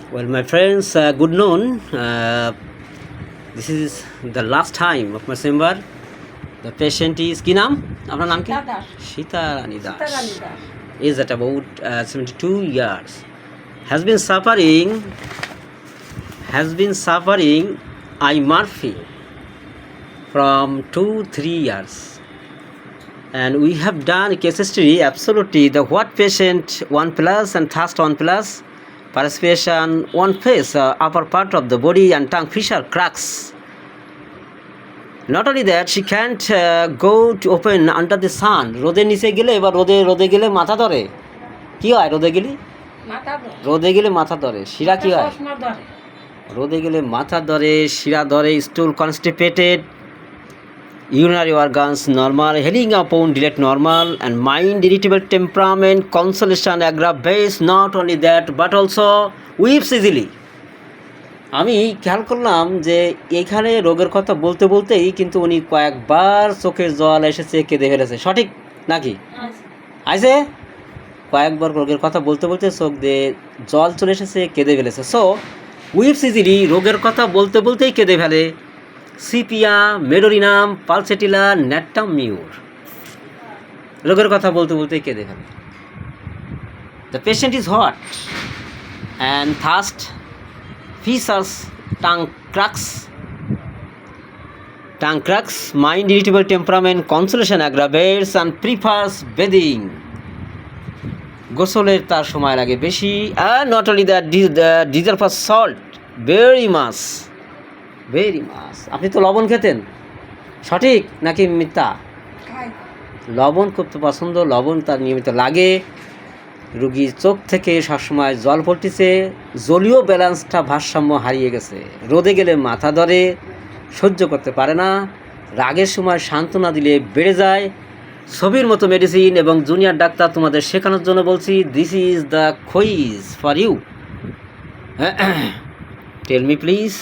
Well, my friends, good noon. This is the last time of my chamber. The patient is কি নাম? আপনার নাম কি? Shita Rani Das. Is at about 72 years. Has been suffering eye murphy from 2-3 years. And we have done case history absolutely the what patient 1+ and thirst 1+. Perspiration, one face, upper part of the body and tongue fissure cracks. Not only that, she can't go to open under the sun. রোদে নিচে গেলে এবার রোদে গেলে মাথা ধরে। কি হয় রোদে গেলে? রোদে গেলে মাথা ধরে। শিরা কি হয়? রোদে গেলে মাথা ধরে, শিরা ধরে, stool constipated, urinary organs normal, healing upon delayed normal, and mind irritable temperament, consolation aggravates. Not only that, but also weeps easily. আমি খেয়াল করলাম যে এইখানে রোগের কথা বলতে বলতেই কিন্তু উনি কয়েকবার চোখের জল এসেছে, কেঁদে ফেলেছে। সঠিক নাকি? আইছে কয়েকবার রোগের কথা বলতে বলতে চোখ দিয়ে জল চলে এসেছে, কেঁদে ফেলেছে। সো উইপস ইজিলি রোগের কথা বলতে বলতেই কেঁদে ফেলে। Sepia, medorrhinum, pulsatilla, natrum Muir রোগের কথা বলতে বলতেই কেঁদে ফেলে। The patient is hot and thirst, fissures, tongue cracks, mind irritable temperament, consolation aggravates and prefers bathing. গোসলের তার সময় লাগে বেশি। and not only that, deserve for salt very much. আপনি তো লবণ খেতেন, সঠিক নাকি মিথ্যা? লবণ খুব পছন্দ, লবণ তার নিয়মিত লাগে। রোগীর চোখ থেকে সবসময় জল পড়তেছে, জলীয় ব্যালেন্সটা ভারসাম্য হারিয়ে গেছে। রোদে গেলে মাথা ধরে, সহ্য করতে পারে না, রাগের সময় সান্ত্বনা দিলে বেড়ে যায়। ছবির মতো মেডিসিন এবং জুনিয়র ডাক্তার তোমাদের শেখানোর জন্য বলছি, this is the quiz for you. Tell me please.